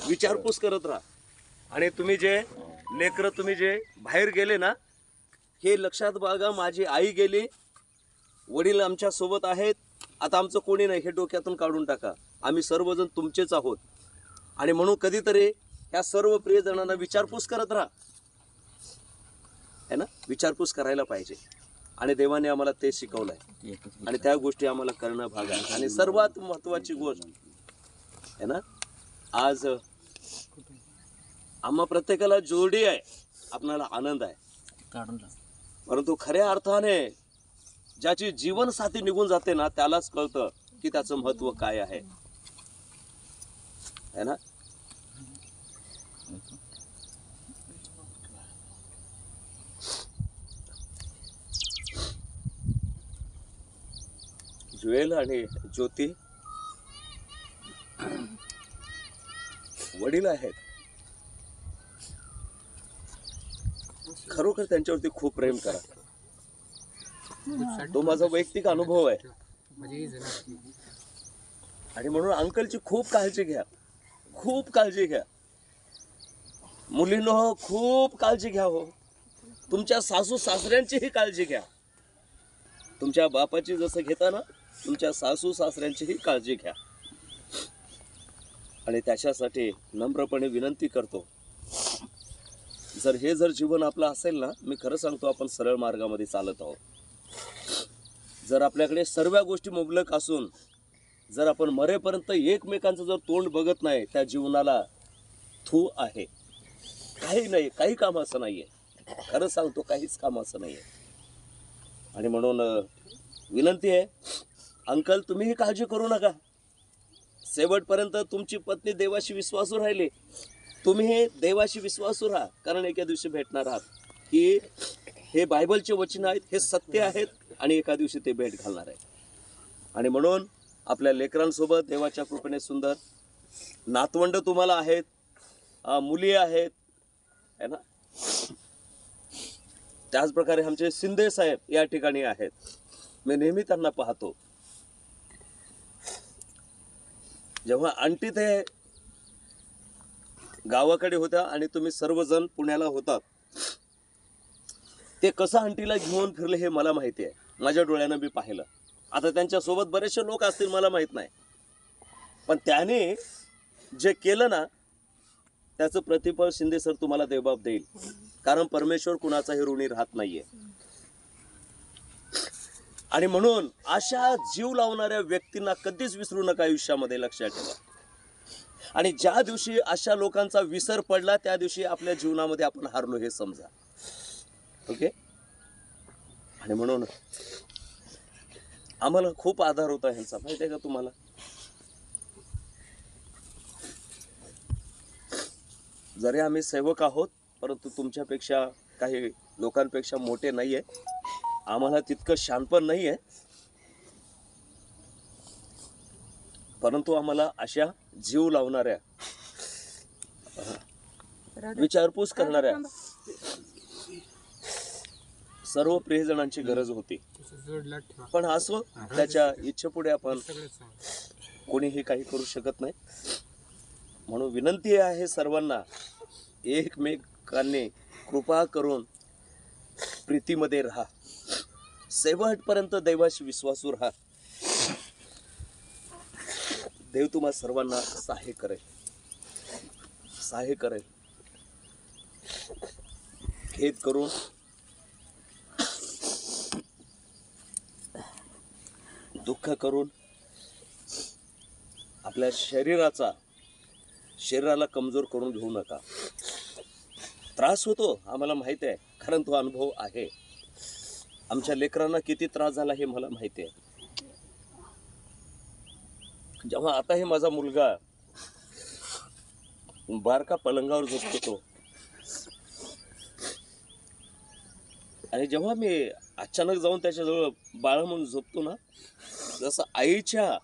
विचारपूस करत राहा. आणि तुम्ही जे लेकरं तुम्ही जे बाहेर गेले ना, हे लक्षात बघा, माझी आई गेली, वडील आमच्या सोबत आहेत, आता आमचं कोणी नाही, हे डोक्यातून काढून टाका. आम्ही सर्वजण तुमचेच आहोत. आणि म्हणून कधीतरी ह्या सर्व प्रियजनांना विचारपूस करत राहा, है ना. विचारपूस करायला पाहिजे. आणि देवाने आम्हाला ते शिकवलंय आणि त्या गोष्टी आम्हाला करणं भाग आहे. आणि सर्वात महत्वाची गोष्ट है ना, आज आम्हा प्रत्येकाला जोडी आहे, आपणाला आनंद आहे, परंतु खऱ्या अर्थाने ज्याची जीवनसाथी निघून जाते ना, त्यालाच कळतं की त्याचं महत्व काय आहे, है ना. ज्वेल आणि ज्योती वडील आहेत, खरोखर त्यांच्यावरती खूप प्रेम करा. तो माझा वैयक्तिक अनुभव आहे. आणि म्हणून अंकलची खूप काळजी घ्या, खूप काळजी घ्या. मुलींनो, खूप काळजी घ्या हो. तुमच्या सासू सासऱ्यांचीही काळजी घ्या. तुमच्या बापाची जसं घेता ना, तुमच्या सासू सासऱ्यांचीही काळजी घ्या. आणि त्याच्यासाठी नम्रपणे विनंती करतो, जर जीवन आपलं असेल ना, मी खरं सांगतो, आपण सरळ मार्गामध्ये चालत आहोत. जर आपल्याकडे सर्व गोष्टी मुबलक असून जर आपण मरेपर्यंत एकमेकांचं जर तोंड बघत नाही, त्या जीवनाला थू आहे. काही नाही, काही कामाचं नाहीये. खरं सांगतो, काहीच कामाचं नाहीये. आणि म्हणून विनंती आहे, अंकल तुम्हीही काळजी करू नका. शेवटपर्यंत तुमची पत्नी देवाशी विश्वासू राहिली, तुम्ही देवाशी विश्वासू राहा, कारण एका दिवशी भेटणार आहात. की हे बायबलचे वचन आहेत, हे सत्य आहेत, आणि एका दिवशी ते भेट घालणार आहे. आणि म्हणून आपल्या लेकरांसोबत देवाच्या कृपेने सुंदर नातवंड तुम्हाला आहेत, मुली आहेत, है ना. त्याचप्रकारे आमचे शिंदे साहेब या ठिकाणी आहेत. मी नेहमी त्यांना पाहतो. जेव्हा आंटी ते गावाकडे होत्या आणि तुम्ही सर्वजण पुण्याला होतात, ते कसं आंटीला घेऊन फिरले हे मला माहिती आहे. माझ्या डोळ्यानं मी पाहिलं. आता त्यांच्यासोबत बरेचसे लोक असतील, मला माहीत नाही, पण त्याने जे केलं ना, त्याचं प्रतिफळ शिंदे सर तुम्हाला देवबाप देईल. कारण परमेश्वर कुणाचाही ऋणी राहत नाहीये. आणि म्हणून अशा जीव लावणाऱ्या व्यक्तींना कधीच विसरू नका आयुष्यामध्ये, लक्षात ठेवा. आणि ज्या दिवशी अशा लोकांचा विसर पडला, त्या दिवशी आपल्या जीवनामध्ये आपण हारलो हे समजा. ओके. आणि म्हणून आम्हाला खूप आधार होता ह्यांचा, माहिती आहे का तुम्हाला. जरी आम्ही सेवक आहोत, परंतु तुमच्यापेक्षा काही लोकांपेक्षा मोठे नाहीये. आम्हाला तितकं शहाणपण नाहीये, परंतु आम्हाला अशा जीव लावणाऱ्या, विचारपूस करणाऱ्या सर्व प्रियजनांची गरज होती. पण असो, त्याच्या इच्छेपुढे आपण कोणीही काही करू शकत नाही. म्हणून विनंती आहे सर्वांना, एकमेकांनी कृपा करून प्रीतीमध्ये राहा, शेवटपर्यंत देवाशी विश्वासू राहा. देव तुम्हा सर्वांना सहाय्य करेल, सहाय्य करेल. खेद करून दुःख करून आपल्या शरीराला कमजोर करून घेऊ नका. त्रास होतो, आम्हाला माहिती आहे, कारण तो अनुभव आहे. आमच्या लेकरांना किती त्रास झाला हे मला माहिती आहे. जेव्हा आता हे माझा मुलगा बारका पलंगावर झोपतो तो, आणि जेव्हा मी अचानक जाऊन त्याच्याजवळ बाळ म्हणून झोपतो ना, जसं आईच्या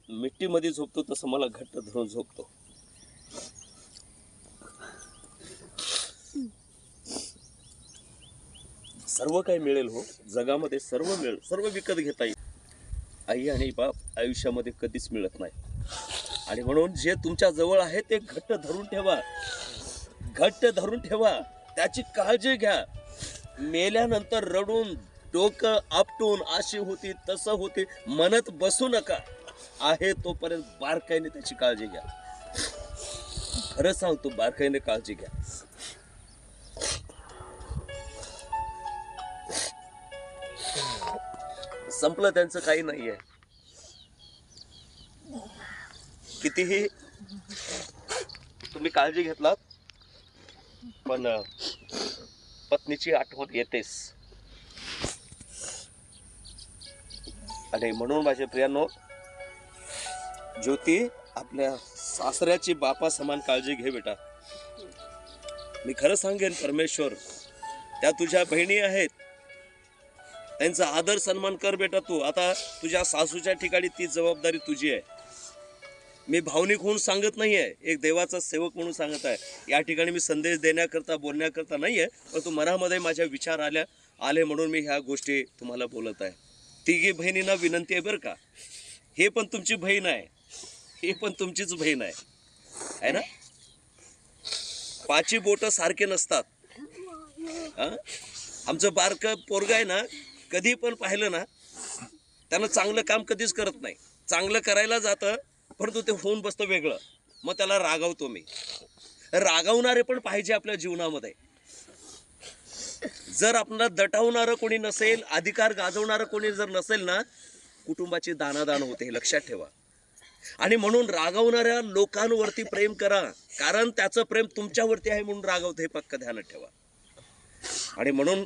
मिट्टीमध्ये झोपतो तसं मला घट्ट धरून झोपतो. सर्व काही मिळेल हो जगामध्ये, सर्व मिळेल, सर्व विकत घेता येईल. आई आणि बाप आयुष्यामध्ये कधीच मिळत नाही. आणि म्हणून जे तुमच्या जवळ आहे ते घट्ट धरून ठेवा, घट्ट धरून ठेवा, त्याची काळजी घ्या. मेल्यानंतर रडून डोकं आपटून अशी होती तसं होती म्हणत बसू नका. आहे तोपर्यंत बारकाईने त्याची काळजी घ्या. खरं सांगतो, बारकाईने काळजी घ्या. संपलं त्यांचं, काही नाहीये. कितीही तुम्ही काळजी घेतलात पण पत्नीची आठवण येतेच. आणि म्हणून माझ्या प्रियांनो, ज्योती, आपल्या सासऱ्याची बापा समान काळजी घे बेटा. मी खरं सांगेन, परमेश्वर, त्या तुझ्या बहिणी आहेत, त्यांचा आदर सन्मान कर बेटा. तू आता तुझ्या सासूच्या ठिकाणी ती जबाबदारी तुझी आहे. मी भावनिक होऊन सांगत नाहीये, एक देवाचा सेवक म्हणून सांगत आहे. या ठिकाणी मी संदेश देण्याकरता बोलण्याकरता नाहीये, परंतु मनामध्ये माझ्या विचार आले म्हणून मी ह्या गोष्टी तुम्हाला बोलत आहे. तिघी बहिणींना विनंती आहे बरं का, हे पण तुमची बहीण आहे, हे पण तुमचीच बहीण आहे ना. पाची बोट सारखे नसतात. आमचं बारकं पोरग आहे ना, कधी पण पाहिलं ना, त्यानं चांगलं काम कधीच करत नाही. चांगलं करायला जातं, परंतु ते होऊन बसतं वेगळं. मग त्याला रागावतो मी. रागावणारे पण पाहिजे आपल्या जीवनामध्ये. जर आपल्याला दटावणारं कोणी नसेल, अधिकार गाजवणारं कोणी जर नसेल ना, कुटुंबाची दानादान होते, हे लक्षात ठेवा. आणि म्हणून रागावणाऱ्या लोकांवरती प्रेम करा, कारण त्याचं प्रेम तुमच्यावरती आहे म्हणून रागावतं, हे पक्क ध्यानात ठेवा. आणि म्हणून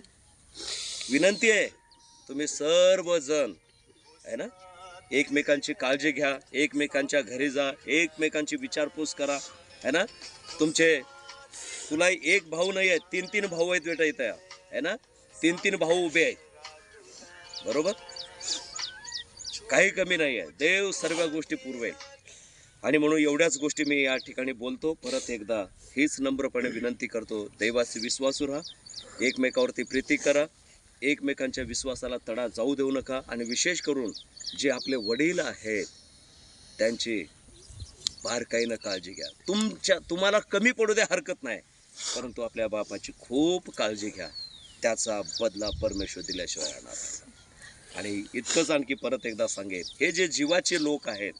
विनंती आहे, तुम्ही सर्वजण आहे ना, एकमेकांची काळजी घ्या, एकमेकांच्या घरी जा, एकमेकांची विचारपूस करा, है ना. तुला एक भाऊ नाही आहे, 3 भाऊ आहेत बेटा इथं, है ना. 3 भाऊ उभे आहेत, बरोबर. काही कमी नाही आहे. देव सर्व गोष्टी पुरवेल. आणि म्हणून एवढ्याच गोष्टी मी या ठिकाणी बोलतो. परत एकदा हीच नम्रपणे विनंती करतो, देवाचे विश्वासू राहा, एकमेकावरती प्रीती करा, एकमेकांच्या विश्वासाला तडा जाऊ देऊ नका. आणि विशेष करून जे आपले वडील आहेत त्यांची बारकाईनं काळजी घ्या. तुम्हाला कमी पडू द्या, हरकत नाही, परंतु आपल्या बापाची खूप काळजी घ्या. त्याचा बदला परमेश्वर दिल्याशिवाय येणार नाही. आणि इतकंच आणखी परत एकदा सांगेन, हे जे जीवाचे लोक आहेत,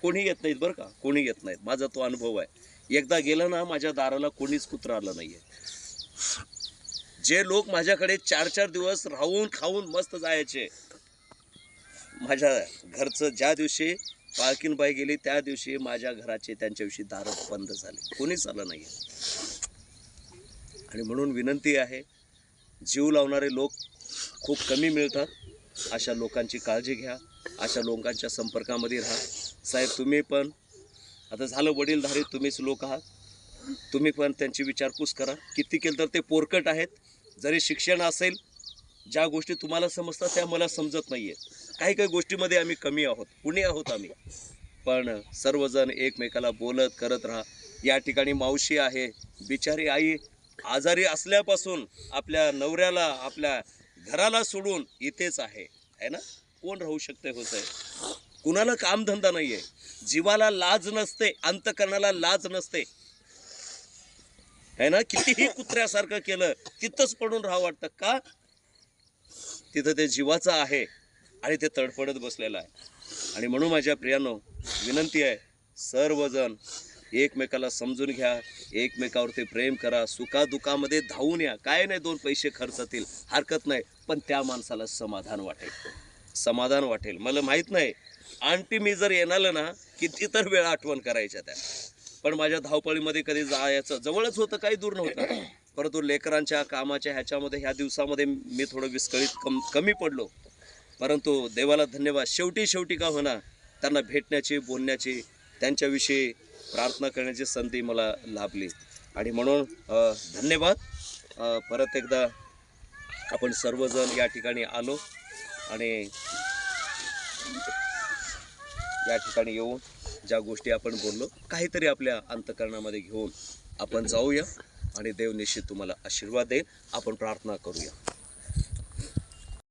कोणी येत नाहीत बरं का, कोणी येत नाहीत. माझा तो अनुभव आहे. एकदा गेलं ना, माझ्या दाराला कोणीच कुत्रा आलं नाहीये. जे लोक माझ्याकडे 4-4 दिवस राहून खाऊन मस्त जायचे, माझ्या घरचं ज्या दिवशी पालखीनबाई गेली त्या दिवशी माझ्या घराचे त्यांच्याविषयी दार बंद झाले, कोणीच आलं नाही. आणि म्हणून विनंती आहे, जीव लावणारे लोक खूप कमी मिळतात. अशा लोकांची काळजी घ्या, अशा लोकांच्या संपर्कामध्ये राहा. साहेब, तुम्ही पण आता झालं वडीलधारी, तुम्हीच लोक आहात, तुम्ही पण त्यांची विचारपूस करा. किती केलं तर ते पोरकट आहेत. जरी शिक्षण असेल, ज्या गोष्टी तुम्हाला समजतात त्या मला समजत नाहीये. काही गोष्टीमध्ये आम्ही कमी आहोत, कुणी आहोत आम्ही, पण सर्वजण एकमेकाला बोलत करत राहा. या ठिकाणी मावशी आहे, बिचारी आई आजारी असल्यापासून आपल्या नवऱ्याला, आपल्या घराला सोडून इथेच आहे ना. कोण राहू शकते होतंय? कुणाला कामधंदा नाहीये, जीवाला लाज नसते, अंतकरणाला लाज नसते, है ना. कितीही कुत्र्यासारखं केलं तिथंच पडून राहावं वाटतं का? तिथं ते जीवाचं आहे आणि ते तडफडत बसलेलं आहे. आणि म्हणून माझ्या प्रियांनो, विनंती आहे, सर्वजण एकमेकाला समजून घ्या, एकमेकावरती प्रेम करा, सुखादुखामध्ये धावून या. काय नाही, 2 पैसे खर्चातील, हरकत नाही, पण त्या माणसाला समाधान वाटेल, समाधान वाटेल. मला माहीत नाही, आंटी मी जर येणार ना, किती तर वेळा आठवण करायच्या त्या, पण माझ्या धावपळीमध्ये कधी जायचं, जवळच होतं, काही दूर नव्हतं, परंतु लेकरांच्या कामाच्या ह्याच्यामध्ये ह्या दिवसामध्ये मी थोडं विस्कळीत कमी पडलो. परंतु देवाला धन्यवाद, शेवटी का होणार, त्यांना भेटण्याची, बोलण्याची, त्यांच्याविषयी प्रार्थना करण्याची संधी मला लाभली. आणि म्हणून धन्यवाद. परत एकदा आपण सर्वजण या ठिकाणी आलो आणि या ठिकाणी येऊन ज्या गोष्टी आपण बोललो, काहीतरी आपल्या अंतःकरणामध्ये घेऊन आपण जाऊया आणि देव निश्चित तुम्हाला आशीर्वाद देईल. आपण प्रार्थना करूया.